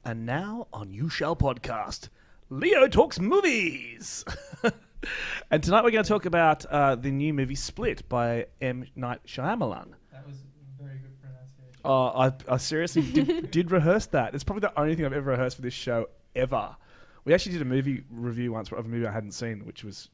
And now on YouShallPodcast, Leo talks movies. And tonight we're going to talk about the new movie Split by M. Night Shyamalan. That was very good pronunciation. I seriously did rehearse that. It's probably the only thing I've ever rehearsed for this show ever. We actually did a movie review once of a movie I hadn't seen, which was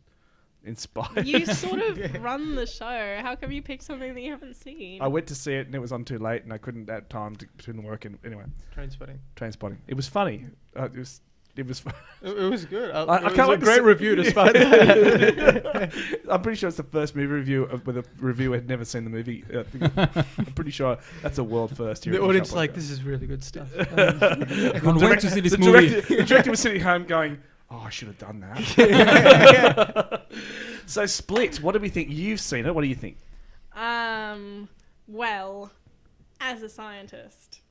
inspired. You sort of run the show. How come you pick something that you haven't seen? I went to see it and it was on too late and I couldn't at time between work and anyway. Trainspotting. It was funny. It was fun. It was good. I it can't was a great review despite that. I'm pretty sure it's the first movie review with a reviewer had never seen the movie. I'm pretty sure that's a world first here. The audience this is really good stuff. I can't wait to see this movie. The director was sitting home going, "Oh, I should have done that." So Split, what do we think? You've seen it. What do you think? Well, as a scientist,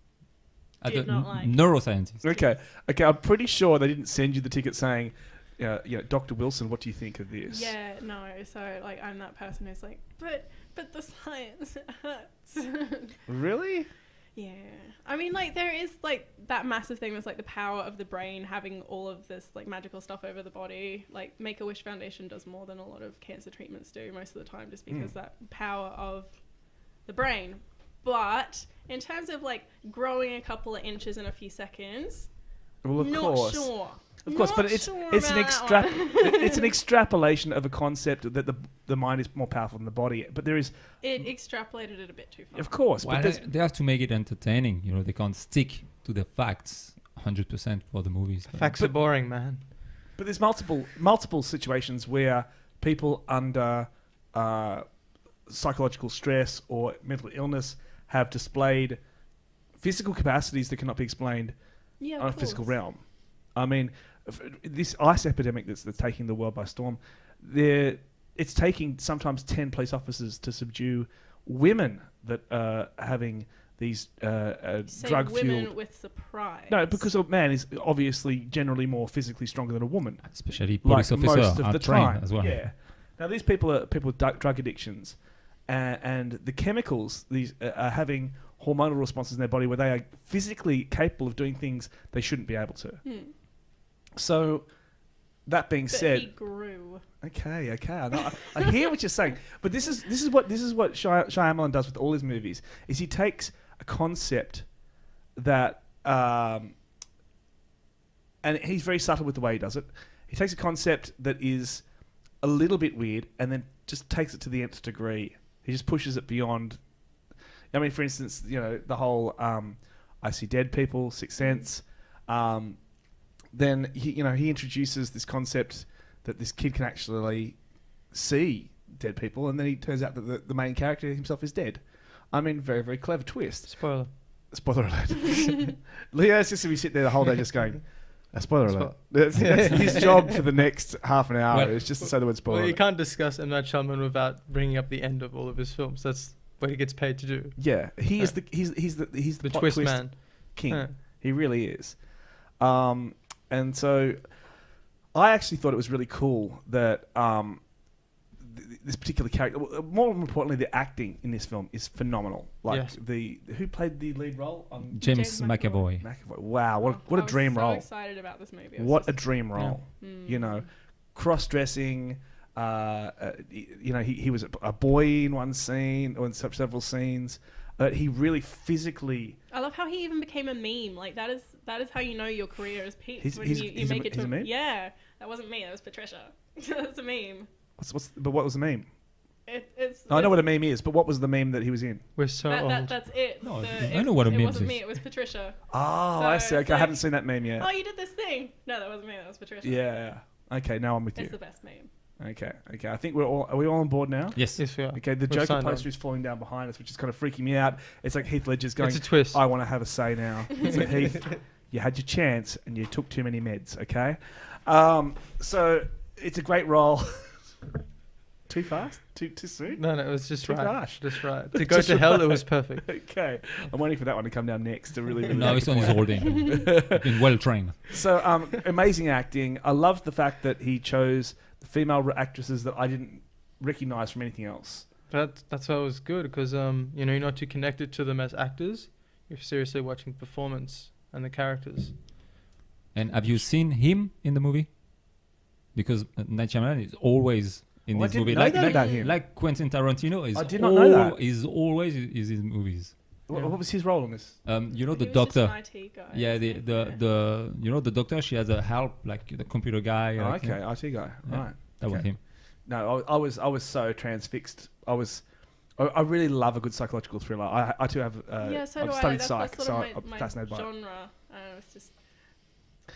Did not like. Neuroscientist. Okay. I'm pretty sure they didn't send you the ticket saying, Dr. Wilson, what do you think of this? Yeah, no. So I'm that person who's like, but the science hurts. Really? Yeah. I mean, there is that massive thing that's the power of the brain having all of this magical stuff over the body. Make-A-Wish Foundation does more than a lot of cancer treatments do most of the time, just because that power of the brain. But in terms of growing a couple of inches in a few seconds, Well, of course. Sure. Of course, but it's an extrapolation of a concept that the mind is more powerful than the body. But there is it extrapolated it a bit too far. of course, Well, but they have to make it entertaining. They can't stick to the facts 100% for the movies. Facts are boring, man. But there's multiple situations where people under psychological stress or mental illness have displayed physical capacities that cannot be explained on a physical realm. I mean, this ice epidemic that's taking the world by storm, it's taking sometimes 10 police officers to subdue women that are having these drug-fueled... women with surprise. No, because a man is obviously generally more physically stronger than a woman. Especially police officers most of are the trained time. as well. Yeah. Now, these people are people with drug addictions, and the chemicals these are having hormonal responses in their body where they are physically capable of doing things they shouldn't be able to. So, that being said, he grew. Okay. I hear what you're saying, but this is what Shyamalan does with all his movies. Is he takes a concept that, and he's very subtle with the way he does it. He takes a concept that is a little bit weird and then just takes it to the nth degree. He just pushes it beyond. I mean, for instance, the whole I See Dead People, Sixth Sense. Then he introduces this concept that this kid can actually see dead people, and then he turns out that the main character himself is dead. I mean, very, very clever twist. Spoiler alert. Leo's just going to be sitting there the whole day just going, spoiler alert. That's his job for the next half an hour is just to say the word spoiler. Well, you can't discuss M. Night Shyamalan without bringing up the end of all of his films. That's what he gets paid to do. Yeah, he's the plot twist man king. He really is. And so I actually thought it was really cool that this particular character, more importantly, the acting in this film is phenomenal. Who played the lead role? James McAvoy. Wow, what a dream role. I was so excited about this movie. What a dream role. Yeah. Cross-dressing. He was a boy in one scene or in several scenes. He really physically... I love how he even became a meme. That is how you know your career is peaked. He's a meme? Yeah. That wasn't me. That was Patricia. That's a meme. But what was the meme? I know what a meme is, but what was the meme that he was in? We're so old. That's it. No, I know what a meme is. It wasn't me. It was Patricia. I see. Okay, I haven't seen that meme yet. Oh, you did this thing. No, that wasn't me. That was Patricia. Yeah. Okay, now I'm with you. It's the best meme. Okay. I think are we all on board now? Yes, we are. Okay, the Joker poster is falling down behind us, which is kind of freaking me out. It's like Heath Ledger's going, it's a twist. I want to have a say now. It's like, Heath, you had your chance and you took too many meds, okay? So it's a great role. Too fast? Too soon? No, it was just too right. Harsh. Just right. To go to hell, it was perfect. Okay. I'm waiting for that one to come down next to really no, he's on his holding. Been well trained. So, amazing acting. I love the fact that he chose the female actresses that I didn't recognize from anything else. But that's why it was good, because you're not too connected to them as actors. You're seriously watching performance and the characters. And have you seen him in the movie? Because Night Shyamalan is always in this movie. Like Quentin Tarantino is. I did not know that. Is always in his movies. What was his role in this? You know the He was doctor. just an IT guy, Yeah, the you know the doctor. She has a help like the computer guy. Oh, like, okay, IT guy. Yeah. Right. That was him. No, I was so transfixed. I really love a good psychological thriller. I too have. So I've do I. studied That's psych, sort so of I'm my fascinated by it. genre. It's just.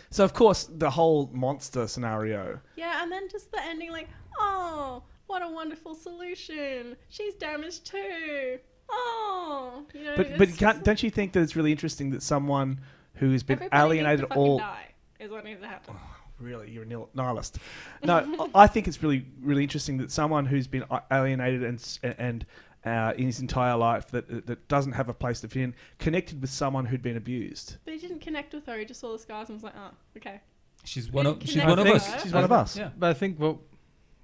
So of course the whole monster scenario. Yeah, and then just the ending, like, oh, what a wonderful solution. She's damaged too. Oh, you know. But don't you think that it's really interesting that someone who has been everybody alienated needs to all. die, is what needs to happen. Really, you're a nihilist. No, I think it's really, really interesting that someone who's been alienated and in his entire life that doesn't have a place to fit in connected with someone who'd been abused. But he didn't connect with her. He just saw the scars and was like, oh, okay. She's He one of didn't she's connect one of with us. her. She's one of us. Yeah. But I think what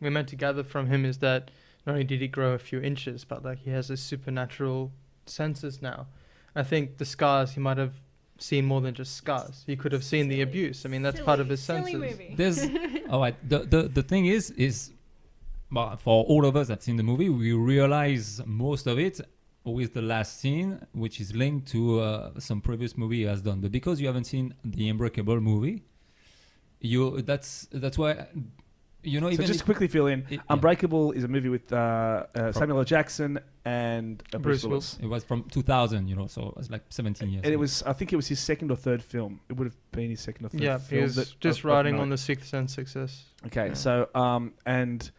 we're meant to gather from him is that not only did he grow a few inches, but like he has a supernatural senses now. I think the scars, he might have seen more than just scars. He could have seen the abuse. I mean, that's part of his senses. Silly movie. There's all right. The thing is well, for all of us that's seen the movie, we realize most of it with the last scene, which is linked to some previous movie he has done. But because you haven't seen the Unbreakable movie, that's why. You know, So even just to quickly fill in, Unbreakable is a movie with Samuel L. Jackson and Bruce Willis. it was from 2000, you know, so it was like 17 years. And it was, I think it was his second or third film. It would have been his second or third Yeah, film. he was just riding on the Sixth Sense success. Okay, Yeah. so and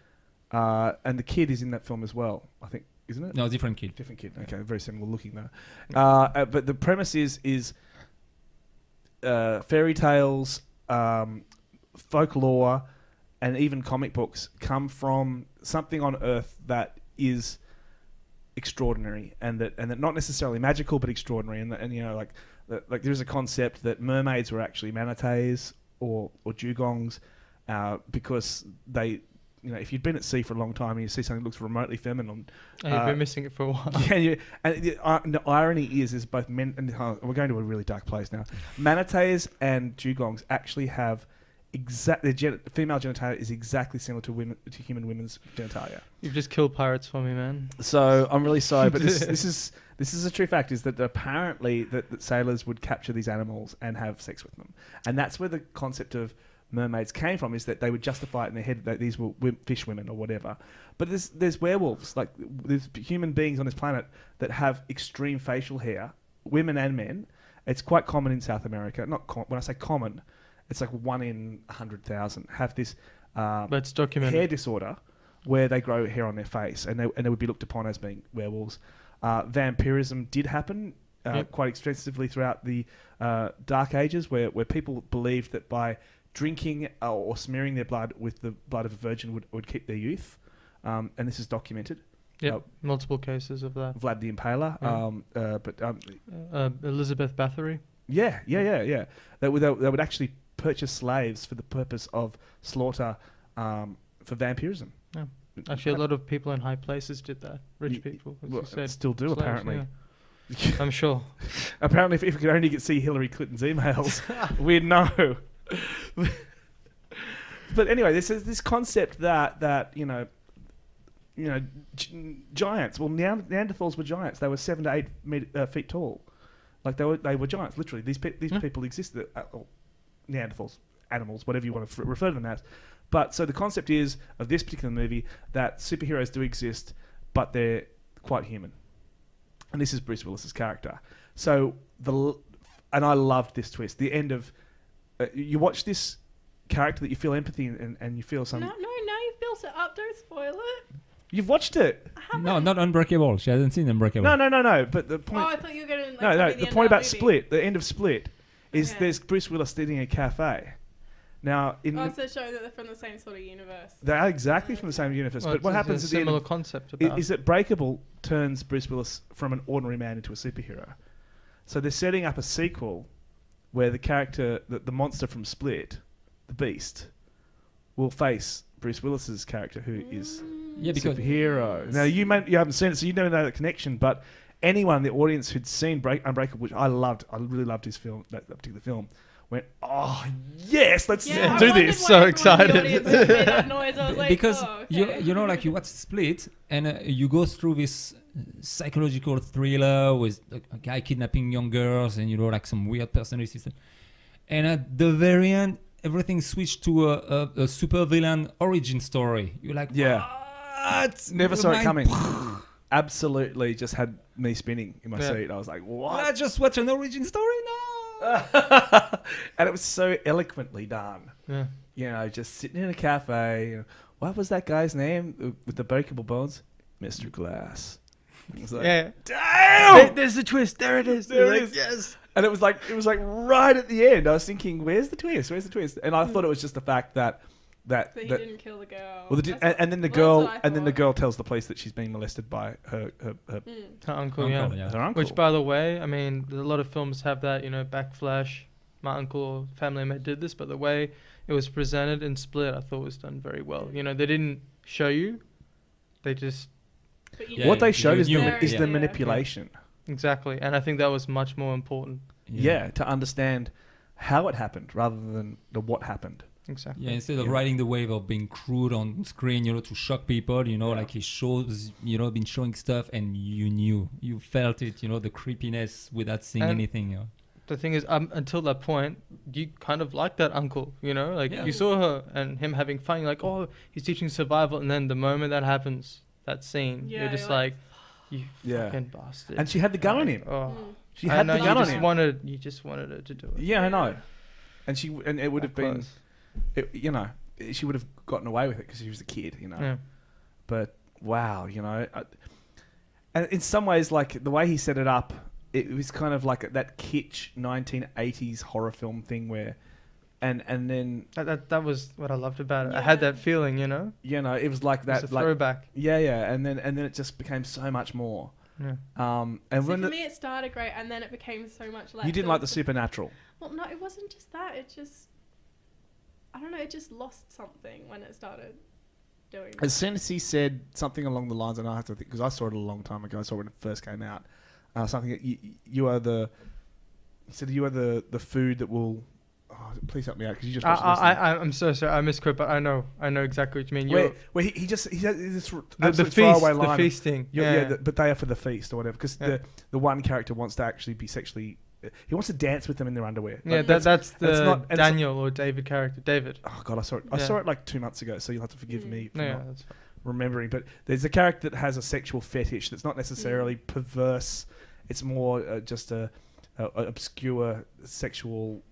the kid is in that film as well, I think, isn't it? No, different kid. Different kid. Okay, very similar looking though. But the premise is fairy tales, folklore, and even comic books come from something on Earth that is extraordinary, and that not necessarily magical, but extraordinary. And you know, like there's a concept that mermaids were actually manatees or dugongs, because they. You know, if you've been at sea for a long time and you see something that looks remotely feminine, And you've been missing it for a while. yeah, and the irony is both men and we're going to a really dark place now. Manatees and dugongs actually have female genitalia is exactly similar to human women's genitalia. You've just killed pirates for me, man. So I'm really sorry, but this is a true fact: is that apparently that sailors would capture these animals and have sex with them, and that's where the concept of mermaids came from, is that they would justify it in their head that these were fish women or whatever. But there's werewolves, like there's human beings on this planet that have extreme facial hair, women and men. It's quite common in South America. When I say common, it's like 1 in 100,000 have this But it's documented. hair disorder where they grow hair on their face, and they would be looked upon as being werewolves. Vampirism did happen quite extensively throughout the Dark Ages, where people believed that by drinking or smearing their blood with the blood of a virgin would keep their youth, and this is documented. Yep, multiple cases of that. Vlad the Impaler, Elizabeth Bathory. Yeah. They would actually purchase slaves for the purpose of slaughter for vampirism. Yeah. Actually, a lot of people in high places did that. Rich people, as you said. Still do, Slaves, apparently. yeah. I'm sure. Apparently, if we could only see Hillary Clinton's emails, we'd know. But anyway, this concept that giants. Well, Neanderthals were giants. They were 7 to 8 feet tall. Like they were giants. Literally, these people existed. Neanderthals, animals, whatever you want to refer to them as. But so the concept is of this particular movie that superheroes do exist, but they're quite human. And this is Bruce Willis's character. So and I loved this twist. The end of you watch this character that you feel empathy and you feel some. No, you've built it up. Don't spoil it. You've watched it. No, not Unbreakable. She hasn't seen Unbreakable. No. But the point. Oh, I thought you were going to. No. The point about Split, the end of Split, is Okay. there's Bruce Willis sitting in a cafe. Now, Also showing that they're from the same sort of universe. they are exactly from the same universe. Well, but what happens at the end similar of, concept about is that Breakable turns Bruce Willis from an ordinary man into a superhero. So they're setting up a sequel where the character, the monster from Split, the Beast, will face Bruce Willis's character, who is Yeah, because superhero. Now you haven't seen it, so you never know that connection. But anyone in the audience who'd seen Unbreakable, which I really loved his film, that particular film, went, oh yes, let's Yeah, I do wondered this. why So everyone in the excited. audience made that noise. I was like, because oh, okay. you know, like you watch Split and you go through this psychological thriller with a guy kidnapping young girls and like some weird personality system, and at the very end everything switched to a super villain origin story. You're like, Yeah. what? Never saw it Mind- coming. Absolutely just had me spinning in my Yeah. seat. I was like, I what? just watch an origin story now. And it was so eloquently done. Yeah. You know, just sitting in a cafe. You know, what was that guy's name with the breakable bones? Mr. Glass. It was like, Yeah. damn! There's the twist. There it is. There You're it like, is. Yes. And it was like right at the end. I was thinking, where's the twist? Where's the twist? And I thought it was just the fact that But he didn't kill the girl. well, and then the Well, girl that's what I and then the thought. girl tells the police that she's being molested by her Her uncle, yeah. yeah. her uncle. Which, by the way, I mean, a lot of films have that, Backflash. My uncle or family member did this, but the way it was presented in Split, I thought was done very well. They didn't show you; they just But Yeah, what they you showed is knew the, it, is yeah. the manipulation. exactly, and I think that was much more important. Yeah, to understand how it happened rather than the what happened. Exactly. Yeah, instead of Yeah. riding the wave of being crude on screen, to shock people, Yeah. like he shows, been showing stuff and you felt it, the creepiness without seeing And anything. The thing is, until that point, you kind of like that uncle, Yeah. you saw her and him having fun. You're like, oh, he's teaching survival, and then the moment that happens, that scene, Yeah, you're just you're like, you Yeah. fucking bastard. And she had the gun on him. Oh, She I had know, the gun you on just him. you just wanted her to do it. Yeah, I know. And it would have been, Close. she would have gotten away with it because she was a kid, Yeah. But wow, and in some ways, like the way he set it up, it was kind of like that kitsch 1980s horror film thing where, and then That was what I loved about it. I had that feeling, it was like that, It's a like throwback. yeah, and then it just became so much more. Yeah. And So when for me, it started great, and then it became so much less. you didn't It like the was- supernatural. Well, no, it wasn't just that. It just, I don't know. It just lost something when it started doing. As soon as he said something along the lines, and I have to think because I saw it a long time ago. I saw it when it first came out. Something that you are the. He said you are the food that will. Oh, please help me out because you just. watched this thing. I'm so sorry. I misquote, but I know exactly what you mean. Where he has this the absolute feast, throwaway the line. feasting. But they are for the feast or whatever. Because Yeah. the one character wants to actually be sexually. He wants to dance with them in their underwear. Yeah, Like, that's the that's not- and it's- Daniel or David character. David. Oh god, I saw it. I Yeah. saw it like 2 months ago, so you'll have to forgive me for No, not that's fine. remembering. But there's a character that has a sexual fetish that's not necessarily perverse. It's more just a obscure sexual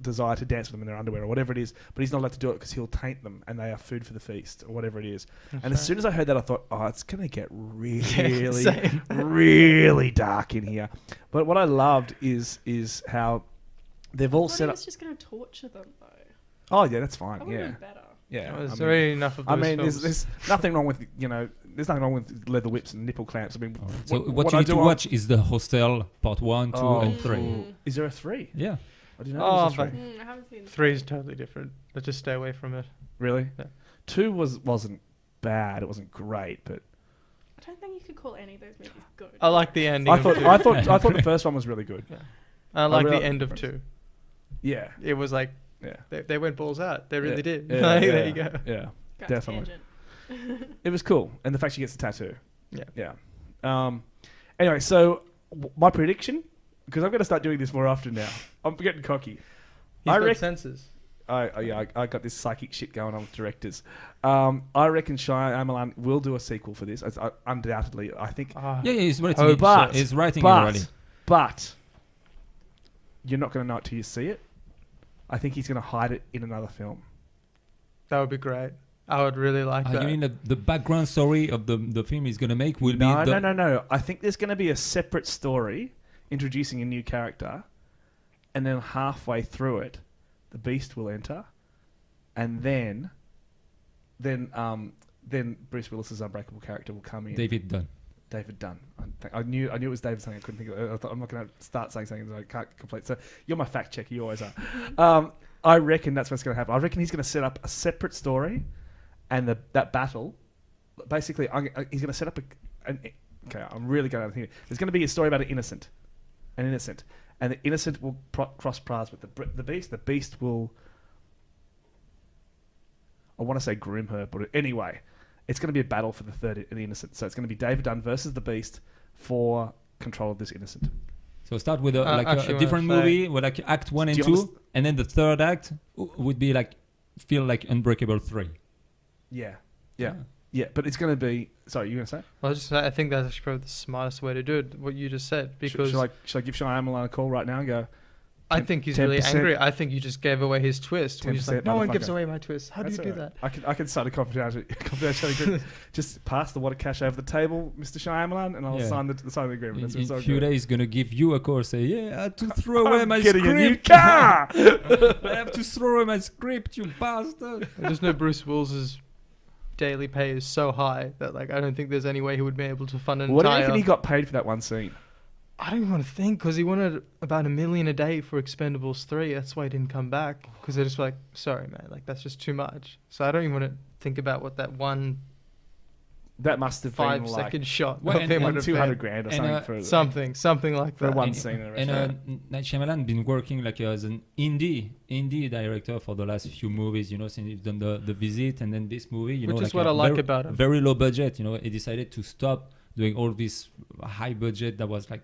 desire to dance with them in their underwear or whatever it is. But he's not allowed to do it because he'll taint them, and they are food for the feast or whatever it is. And as soon as I heard that, I thought, oh, it's gonna get really, same. really dark in here. But what I loved is how they've all I thought set he up. was just going to torture them though. Oh yeah, that's fine. That would have Yeah, been better. yeah. There's already enough of those I mean, films. there's nothing wrong with there's nothing wrong with leather whips and nipple clamps. I mean, So what you I need to do watch is the Hostel Part 1, 2, Oh. and 3. Mm. Is there a 3? Yeah. I didn't know there was a but 3. I haven't seen 3 is totally different. Let's just stay away from it. Really? Yeah. 2 wasn't bad. It wasn't great, but I don't think you could call any of those movies good. I like the ending. I of thought 2. I thought the first one was really good. I like really the like end the of difference. 2. Yeah. It was like Yeah. they went balls out. They really Yeah. did. Yeah, Like, yeah, there you go. Yeah. Guys, definitely. tangent. It was cool, and the fact she gets the tattoo. Yeah. Yeah. Anyway, so my prediction, because I'm going to start doing this more often now. I'm getting cocky. He's I got reckon- senses. I got this psychic shit going on with directors. I reckon Shyamalan will do a sequel for this. Undoubtedly, I think. Ah, Yeah, he's writing Oh, it. but- He's writing it already. But you're not going to know it till you see it. I think he's going to hide it in another film. that would be great. I would really like that. You mean the background story of the film he's going to make will be No. I think there's going to be a separate story introducing a new character, and then halfway through it, the Beast will enter, and then Bruce Willis's unbreakable character will come in. David Dunn. David Dunn. I knew it was David something. I couldn't think of it. I thought, I'm not going to start saying something that I can't complete. So you're my fact checker. You always are. I reckon that's what's going to happen. I reckon he's going to set up a separate story, and that battle. Basically, he's going to set up okay, I'm really going to think. There's going to be a story about an innocent, and the innocent will cross paths with the beast. The beast will, I want to say groom her, but anyway, it's going to be a battle for the third and the innocent. So it's going to be David Dunn versus the beast for control of this innocent. So start with a different movie with like Act 1 and 2, and then the third act would be like feel like Unbreakable 3. Yeah. But it's going to be. Sorry, you going to say? Well, I think that's actually probably the smartest way to do it. What you just said, because should I give Shyamalan a call right now and go? I think he's really angry. I think you just gave away his twist. He's like, no one gives away my twist. How do you do that? I can start a confidentiality agreement. Just pass the water cash over the table, Mr. Shyamalan, and I'll sign the agreement. In a few days, gonna give you a call. Say, I had to throw away my script. A new car. I have to throw away my script, you bastard. There's no Bruce Willis's daily pay is so high that like I don't think there's any way he would be able to fund an entire. What do you reckon he got paid for that one scene? I don't even want to think, because he wanted about $1 million a day for Expendables 3. That's why he didn't come back, because they're just like, sorry, man, like that's just too much. So I don't even want to think about what that one. That must have been 5-second shot. Well, and $200,000 or something for something like that. For one scene. And Night Shyamalan been working like as an indie director for the last few movies. You know, since he's done the Visit and then this movie. You know, which is what I like about him. Very low budget. You know, he decided to stop doing all this high budget that was like.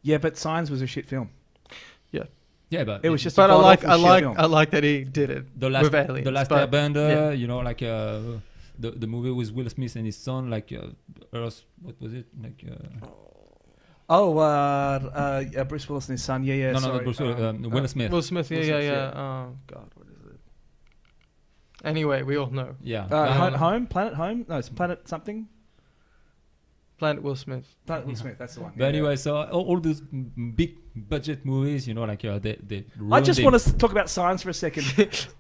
Yeah, but Signs was a shit film. Yeah, but it was just. But I like that he did it. The last with aliens, the last Airbender. You know, like the movie with Will Smith and his son, like Earth. What was it like? Bruce Willis and his son. Yeah. No, not Bruce Willis. Will Smith. Will Smith. Yeah. Oh God, what is it? Anyway, we all know. Yeah. Home. Planet Home. No, it's Planet something. Planet Will Smith. Planet Will Smith, that's the one. But anyway, so all these big budget movies, you know, like they I just want to talk about Signs for a second.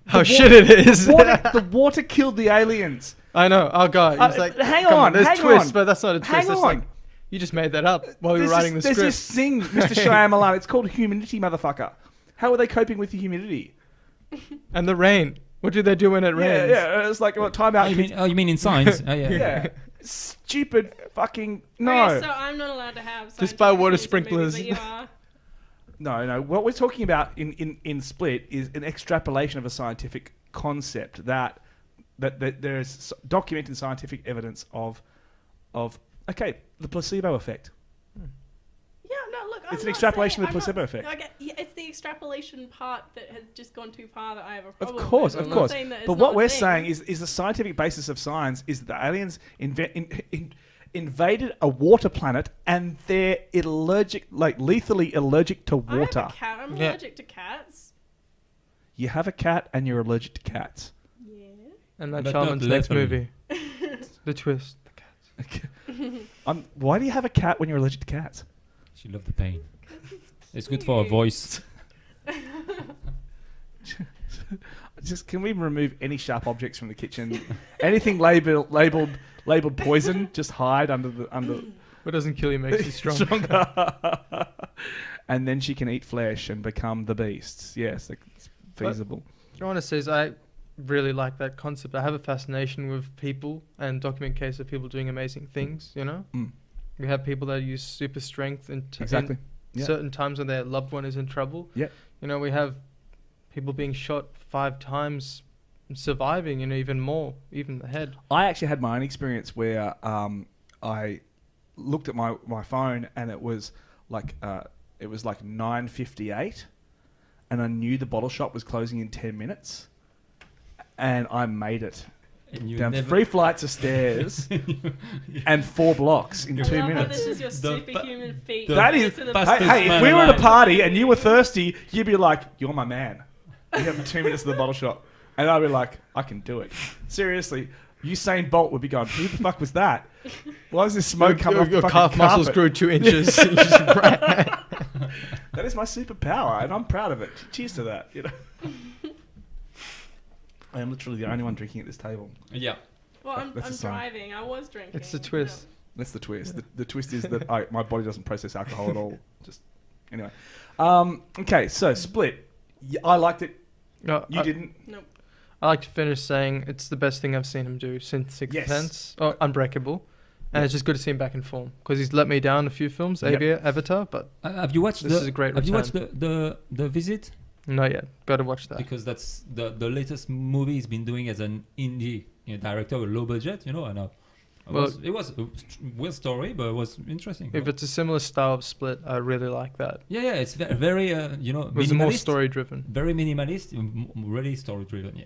How shit it is. The water killed the aliens. I know. Oh God. He's like, hang on. There's twists, but that's not a twist. Hang on. Like, you just made that up while you were writing the script. There's this thing, Mr. Shyamalan. It's called humidity, motherfucker. How are they coping with the humidity? And the rain. What do they do when it rains? Yeah. It's like time out. You mean in Signs? Yeah. Stupid fucking no. Okay, so I'm not allowed to have just buy water sprinklers. No. What we're talking about in Split is an extrapolation of a scientific concept that there is documented scientific evidence of the placebo effect. Yeah, no, look, it's an extrapolation of the placebo effect. It's the extrapolation part that has just gone too far that I have a problem with. Of course. But what we're saying is the scientific basis of science is that the aliens invaded a water planet and they're lethally allergic to water. I have a cat. I'm allergic to cats. You have a cat and you're allergic to cats. Yeah. And that's Charman's next movie. The twist. The cats. Why do you have a cat when you're allergic to cats? She loved the pain. It's good for her voice. Just can we remove any sharp objects from the kitchen? Anything labeled poison, just hide under. What doesn't kill you makes you stronger. And then she can eat flesh and become the beasts. Yes, it's feasible. What I want to say is I really like that concept. I have a fascination with people and document cases of people doing amazing things. You know. We have people that use super strength in certain times when their loved one is in trouble. Yeah. You know, we have people being shot 5 times, surviving, and even more, even the head. I actually had my own experience where I looked at my phone and it was like 9:58, and I knew the bottle shop was closing in 10 minutes, and I made it. Down 3 flights of stairs and 4 blocks in 2 minutes. This is your superhuman feat. That is. Hey, if we were at a party and you were thirsty, you'd be like, "You're my man." You have 2 minutes to the bottle shop, and I'd be like, "I can do it." Seriously, Usain Bolt would be going, "Who the fuck was that? Why was this smoke coming off the fucking calf muscles grew 2 inches. That is my superpower, and I'm proud of it. Cheers to that. You know. I am literally the only one drinking at this table. Yeah. Well, I'm driving. I was drinking. It's the twist. That's the twist. The twist is that my body doesn't process alcohol at all. Just anyway. Okay, so Split. I liked it. No, you didn't. Nope. I like to finish saying it's the best thing I've seen him do since Sixth Sense. Oh, Unbreakable. And it's just good to see him back in form because he's let me down a few films, Avatar. But have you watched this is a great Have you watched return. the Visit? Not yet. Got to watch that. Because that's the latest movie he's been doing as an indie director with low budget, and it was a weird story, but it was interesting. If it's a similar style of Split, I really like that. It's very it was more story driven. very minimalist, really story driven. Yeah.